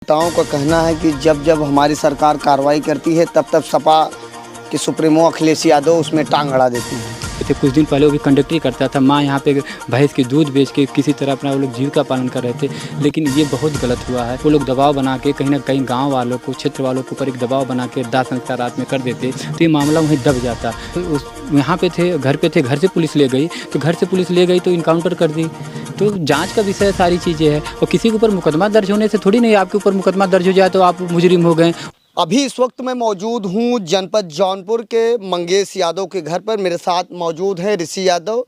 नेताओं का कहना है कि जब जब हमारी सरकार कार्रवाई करती है तब तब सपा के सुप्रीमो अखिलेश यादव उसमें टांग अड़ा देते हैं। कुछ दिन पहले वो भी कंडक्टरी करता था, माँ यहाँ पे भैंस की दूध बेच के किसी तरह अपना वो लोग जीविका पालन कर रहे थे। लेकिन ये बहुत गलत हुआ है। वो लोग दबाव बना के कहीं ना कहीं गांव वालों को, क्षेत्र वालों के ऊपर एक दबाव बना के दाह संस्कार रात में कर देते, तो ये मामला वहीं दब जाता। तो उस यहाँ पे थे, घर से पुलिस ले गई, तो घर से पुलिस ले गई तो इनकाउंटर कर दी। तो जांच का विषय सारी चीज़ें हैं, और किसी के ऊपर मुकदमा दर्ज होने से थोड़ी नहीं आपके ऊपर मुकदमा दर्ज हो जाए तो आप मुजरिम हो गए। अभी इस वक्त मैं मौजूद हूं जनपद जौनपुर के मंगेश यादव के घर पर। मेरे साथ मौजूद है ऋषि यादव।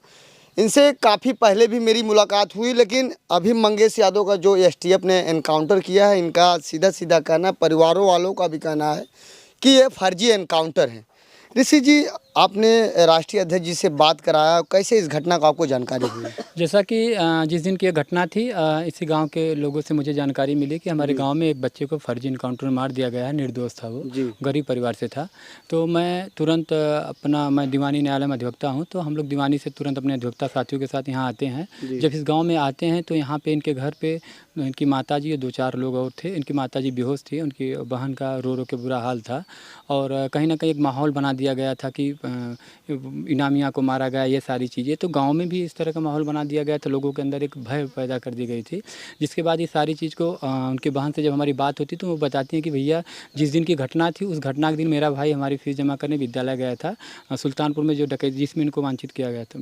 इनसे काफ़ी पहले भी मेरी मुलाकात हुई, लेकिन अभी मंगेश यादव का जो एसटीएफ ने एनकाउंटर किया है, इनका सीधा सीधा कहना, परिवारों वालों का भी कहना है कि ये फर्जी एनकाउंटर है। ऋषि जी, आपने राष्ट्रीय अध्यक्ष जी से बात कराया, कैसे इस घटना का आपको जानकारी हुई? जैसा कि जिस दिन की ये घटना थी, इसी गांव के लोगों से मुझे जानकारी मिली कि हमारे गांव में एक बच्चे को फर्जी इनकाउंटर में मार दिया गया है। निर्दोष था वो, गरीब परिवार से था। तो मैं तुरंत मैं दीवानी न्यायालय में अधिवक्ता हूँ, तो हम लोग दीवानी से तुरंत अपने अधिवक्ता साथियों के साथ यहाँ आते हैं। जब इस गाँव में आते हैं तो यहाँ पे इनके घर पे इनकी माताजी और 2-4 लोग और थे। इनकी माताजी बेहोश थी, उनकी बहन का रो रो के बुरा हाल था, और कहीं ना कहीं एक माहौल बना दिया गया था कि इनामिया को मारा गया, ये सारी चीज़ें। तो गांव में भी इस तरह का माहौल बना दिया गया, तो लोगों के अंदर एक भय पैदा कर दी गई थी। जिसके बाद ये सारी चीज़ को उनकी बहन से जब हमारी बात होती तो वो बताती हैं कि भैया जिस दिन की घटना थी उस घटना के दिन मेरा भाई हमारी फीस जमा करने विद्यालय गया था, सुल्तानपुर में जो डकैती जिसमें इनको वांछित किया गया था,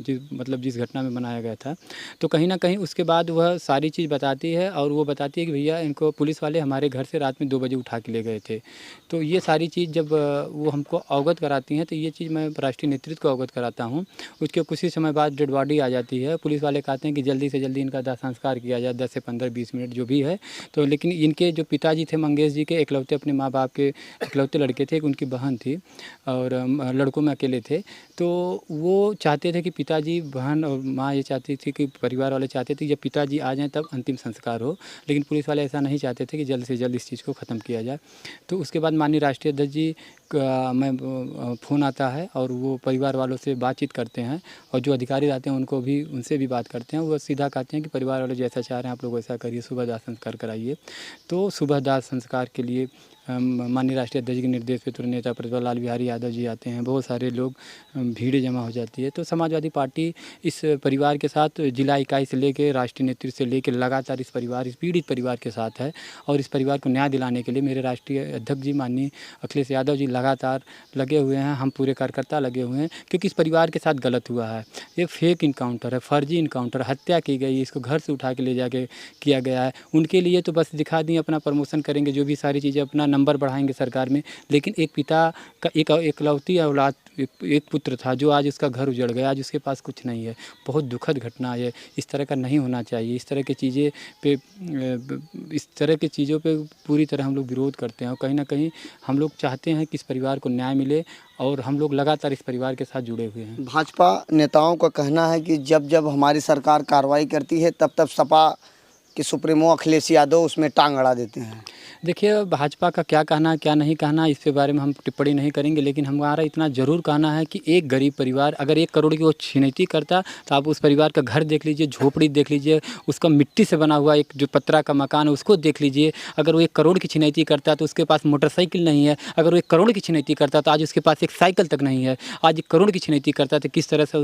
जिस घटना में बनाया गया था। तो कहीं ना कहीं उसके बाद वह सारी चीज़ बताती है, और वो बताती है कि भैया इनको पुलिस वाले हमारे घर से रात में 2 बजे उठा के ले गए थे। तो ये सारी चीज़ जब वो हमको अवगत कराती हैं, तो ये चीज़ मैं राष्ट्रीय नेतृत्व को अवगत कराता हूँ। उसके कुछ ही समय बाद डेड बॉडी आ जाती है। पुलिस वाले कहते हैं कि जल्दी से जल्दी इनका दाह संस्कार किया जाए, 10 से 15-20 मिनट जो भी है। तो लेकिन इनके जो पिताजी थे मंगेश जी के इकलौते, अपने माँ बाप के इकलौते लड़के थे, उनकी बहन थी और लड़कों में अकेले थे। तो वो चाहते थे कि पिताजी, बहन और माँ ये चाहती थी कि परिवार वाले चाहते थे जब पिताजी आ जाएँ तब अंतिम संस्कार हो, लेकिन पुलिस वाले ऐसा नहीं चाहते थे कि जल्द से जल्द इस चीज़ को ख़त्म किया जाए। तो उसके बाद माननीय राष्ट्रीय अध्यक्ष जी का फ़ोन आता है और वो परिवार वालों से बातचीत करते हैं, और जो अधिकारी रहते हैं उनसे भी बात करते हैं। वो सीधा कहते हैं कि परिवार वाले जैसा चाह रहे हैं आप लोग वैसा करिए, सुबह दाह संस्कार कराइए। तो सुबह दाह संस्कार के लिए माननीय राष्ट्रीय अध्यक्ष के निर्देश पे तुरंत नेता प्रतिपक्ष लाल बिहारी यादव जी आते हैं। बहुत सारे लोग, भीड़ जमा हो जाती है। तो समाजवादी पार्टी इस परिवार के साथ जिला इकाई से लेकर राष्ट्रीय नेतृत्व से लेकर लगातार इस पीड़ित परिवार के साथ है, और इस परिवार को न्याय दिलाने के लिए मेरे राष्ट्रीय अध्यक्ष जी माननीय अखिलेश यादव जी लगातार लगे हुए हैं। हम पूरे कार्यकर्ता लगे हुए हैं, क्योंकि इस परिवार के साथ गलत हुआ है। ये फेक इनकाउंटर है, फर्जी इनकाउंटर, हत्या की गई, इसको घर से उठा के ले जाके किया गया है। उनके लिए तो बस दिखा दी, अपना प्रमोशन करेंगे, जो भी सारी चीज़ें, अपना नंबर बढ़ाएंगे सरकार में। लेकिन एक पिता का एकलौती औलाद, एक पुत्र था जो आज उसका घर उजड़ गया, आज उसके पास कुछ नहीं है। बहुत दुखद घटना है, इस तरह का नहीं होना चाहिए। इस तरह की चीज़ों पे पूरी तरह हम लोग विरोध करते हैं, और कहीं ना कहीं हम लोग चाहते हैं कि इस परिवार को न्याय मिले, और हम लोग लगातार इस परिवार के साथ जुड़े हुए हैं। भाजपा नेताओं का कहना है कि जब जब हमारी सरकार कार्रवाई करती है तब तब सपा के सुप्रीमो अखिलेश यादव उसमें टांग अड़ा देते हैं। देखिए, भाजपा का क्या कहना है क्या नहीं कहना, इसके बारे में हम टिप्पणी नहीं करेंगे, लेकिन हमारा इतना ज़रूर कहना है कि एक गरीब परिवार अगर 1 करोड़ की वो छिनैती करता, तो आप उस परिवार का घर देख लीजिए, झोपड़ी देख लीजिए, उसका मिट्टी से बना हुआ एक जो पतरा का मकान है उसको देख लीजिए। अगर वो 1 करोड़ की छिनैती करता तो उसके पास मोटरसाइकिल नहीं है। अगर वो 1 करोड़ की छिनैती करता तो आज उसके पास एक साइकिल तक नहीं है। आज 1 करोड़ की छिनैती करता तो किस तरह से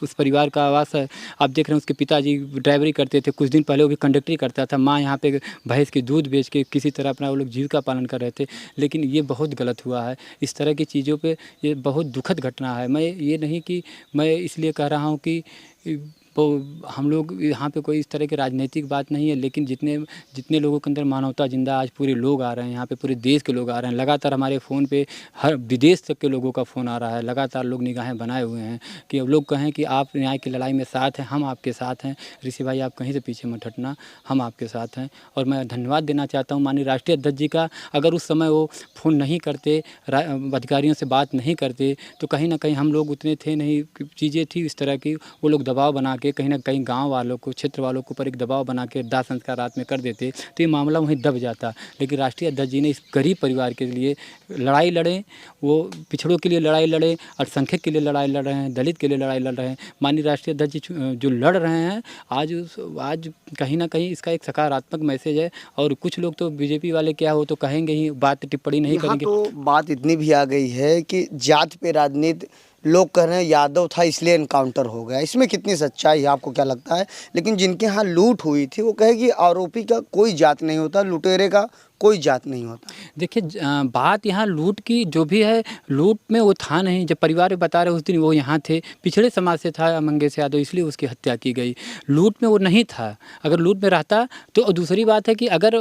उस परिवार का आवास है। आप देख रहे हैं उसके पिताजी ड्राइवरी करते थे, कुछ दिन पहले वो भी कंडक्टरी करता था, माँ यहाँ पे भैंस की दूध बेच के किसी तरह अपना वो लोग जीविका पालन कर रहे थे। लेकिन ये बहुत गलत हुआ है। इस तरह की चीज़ों पे ये बहुत दुखद घटना है। मैं ये नहीं कि मैं इसलिए कह रहा हूँ कि तो हम लोग यहाँ पे कोई इस तरह की राजनीतिक बात नहीं है, लेकिन जितने लोगों के अंदर मानवता जिंदा, आज पूरे लोग आ रहे हैं यहाँ पे, पूरे देश के लोग आ रहे हैं। लगातार हमारे फ़ोन पे हर विदेश तक के लोगों का फ़ोन आ रहा है। लगातार लोग निगाहें बनाए हुए हैं कि अब लोग कहें कि आप न्याय की लड़ाई में साथ हैं, हम आपके साथ हैं। ऋषि भाई, आप कहीं से पीछे मत हटना, हम आपके साथ हैं। और मैं धन्यवाद देना चाहता हूँ माननीय राष्ट्रीय अध्यक्ष जी का। अगर उस समय वो फ़ोन नहीं करते, अधिकारियों से बात नहीं करते, तो कहीं ना कहीं हम लोग उतने थे नहीं, चीज़ें थी इस तरह की, वो लोग दबाव बना के कहीं ना कहीं गांव वालों को, क्षेत्र वालों के ऊपर एक दबाव बना के दाह संस्कार रात में कर देते तो ये मामला वहीं दब जाता। लेकिन राष्ट्रीय अध्यक्ष जी ने इस गरीब परिवार के लिए लड़ाई लड़े, वो पिछड़ों के लिए लड़ाई लड़े, अल्पसंख्यक के लिए लड़ाई लड़ रहे हैं, दलित के लिए लड़ाई लड़ रहे हैं। माननीय राष्ट्रीय अध्यक्ष जी जो लड़ रहे हैं आज कहीं ना कहीं इसका एक सकारात्मक मैसेज है। और कुछ लोग तो बीजेपी वाले क्या हो तो कहेंगे ही, बात टिप्पणी नहीं यहाँ करेंगे। तो बात इतनी भी आ गई है कि जात पे राजनीति, लोग कह रहे हैं यादव था इसलिए इनकाउंटर हो गया। इसमें कितनी सच्चाई है, आपको क्या लगता है? लेकिन जिनके यहाँ लूट हुई थी वो कहे कि आरोपी का कोई जात नहीं होता, लुटेरे का कोई जात नहीं होता। देखिए बात यहाँ लूट की जो भी है, लूट में वो था नहीं। जब परिवार बता रहे उस दिन वो यहाँ थे, पिछड़े समाज से था मंगेश यादव, इसलिए उसकी हत्या की गई। लूट में वो नहीं था। अगर लूट में रहता तो दूसरी बात है कि अगर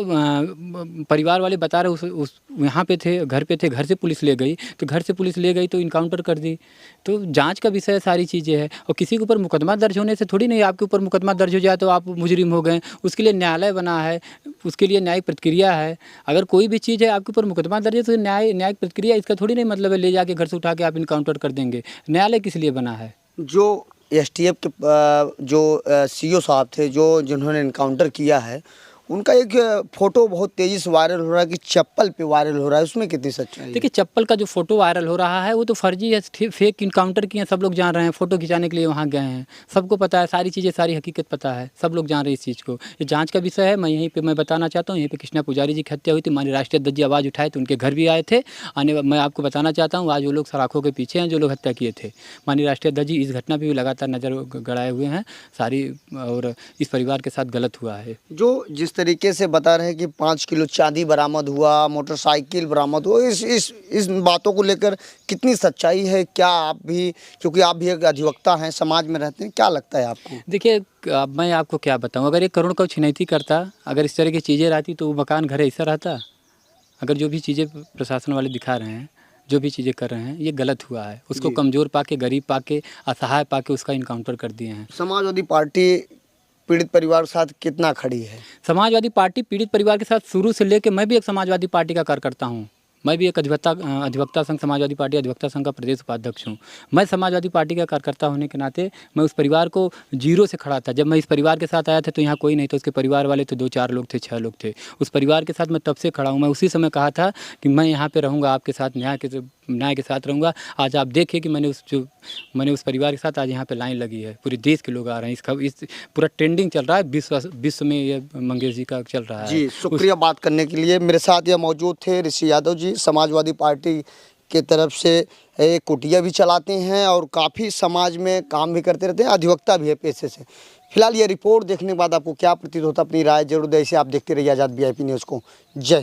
परिवार वाले बता रहे उस यहाँ पे थे, घर पे थे, घर से पुलिस ले गई, तो घर से पुलिस ले गई तो इनकाउंटर कर दी। तो जांच का विषय सारी चीज़ें हैं। और किसी के ऊपर मुकदमा दर्ज होने से थोड़ी नहीं, आपके ऊपर मुकदमा दर्ज हो जाए तो आप मुजरिम हो गए। उसके लिए न्यायालय बना है, उसके लिए न्यायिक प्रक्रिया है। अगर कोई भी चीज़ है आपके ऊपर मुकदमा दर्ज है तो न्यायिक प्रक्रिया, इसका थोड़ी नहीं मतलब है ले जाके घर से उठा के आप इनकाउंटर कर देंगे। न्यायालय किस लिए बना है? जो एसटीएफ के जो सीओ साहब थे, जिन्होंने इनकाउंटर किया है, उनका एक फोटो बहुत तेज़ी से वायरल हो रहा है कि चप्पल पे वायरल हो रहा है, उसमें कितनी सच्चाई है? देखिए चप्पल का जो फोटो वायरल हो रहा है वो तो फर्जी है, फेक इनकाउंटर किए हैं, सब लोग जान रहे हैं। फ़ोटो खिंचाने के लिए वहाँ गए हैं, सबको पता है, सारी चीज़ें, सारी हकीकत पता है, सब लोग जान रहे हैं इस चीज़ को। ये जांच का विषय है। मैं यहीं पे मैं बताना चाहता हूँ, यहीं पे कृष्णा पुजारी जी की हत्या हुई थी। माननीय राष्ट्रीय अध्यक्ष जी आवाज़ उठाए तो उनके घर भी आए थे। मैं आपको बताना चाहता हूँ, आज वो लोग सलाखों के पीछे हैं जो लोग हत्या किए थे। माननीय राष्ट्रीय अध्यक्ष जी इस घटना पर भी लगातार नज़र गड़ाए हुए हैं सारी, और इस परिवार के साथ गलत हुआ है। जो जिस तरीके से बता रहे हैं कि 5 किलो चांदी बरामद हुआ, मोटरसाइकिल बरामद हुआ, इस बातों को लेकर कितनी सच्चाई है? क्या आप भी, क्योंकि आप भी एक अधिवक्ता हैं, समाज में रहते हैं, क्या लगता है आपको? देखिए अब मैं आपको क्या बताऊं, अगर 1 करोड़ का छिनैती करता, अगर इस तरह की चीज़ें रहती तो वो मकान घर ऐसा रहता? अगर जो भी चीज़ें प्रशासन वाले दिखा रहे हैं, जो भी चीज़ें कर रहे हैं, ये गलत हुआ है। उसको कमज़ोर पाके, गरीब पाके, असहाय पाके उसका इनकाउंटर कर दिए हैं। समाजवादी पार्टी पीड़ित परिवार के साथ कितना खड़ी है? समाजवादी पार्टी पीड़ित परिवार के साथ शुरू से लेकर, मैं भी एक समाजवादी पार्टी का कार्यकर्ता हूँ। मैं भी एक अधिवक्ता संघ, समाजवादी पार्टी अधिवक्ता संघ का प्रदेश उपाध्यक्ष हूँ। मैं समाजवादी पार्टी का कार्यकर्ता होने के नाते मैं उस परिवार को जीरो से खड़ा था। जब मैं इस परिवार के साथ आया था तो यहाँ कोई नहीं था, उसके परिवार वाले तो 2-4 लोग थे, 6 लोग थे। उस परिवार के साथ मैं तब से खड़ा हूँ। मैं उसी समय कहा था कि मैं यहाँ पे रहूँगा, आपके साथ न्याय के साथ रहूँगा। आज आप देखिए कि मैंने उस परिवार के साथ आज यहाँ पे लाइन लगी है, पूरे देश के लोग आ रहे हैं। इस पूरा ट्रेंडिंग चल रहा है, विश्व में ये मंगेश जी का चल रहा है। जी, शुक्रिया बात करने के लिए। मेरे साथ यह मौजूद थे ऋषि यादव जी, समाजवादी पार्टी के तरफ से एक कुटिया भी चलाते हैं और काफ़ी समाज में काम भी करते रहते हैं, अधिवक्ता भी है पेशे से। फिलहाल ये रिपोर्ट देखने के बाद आपको क्या प्रतीत होता, अपनी राय जरूर दें। इसे आप देखते रहिए आज़ाद VIP न्यूज़ को। जय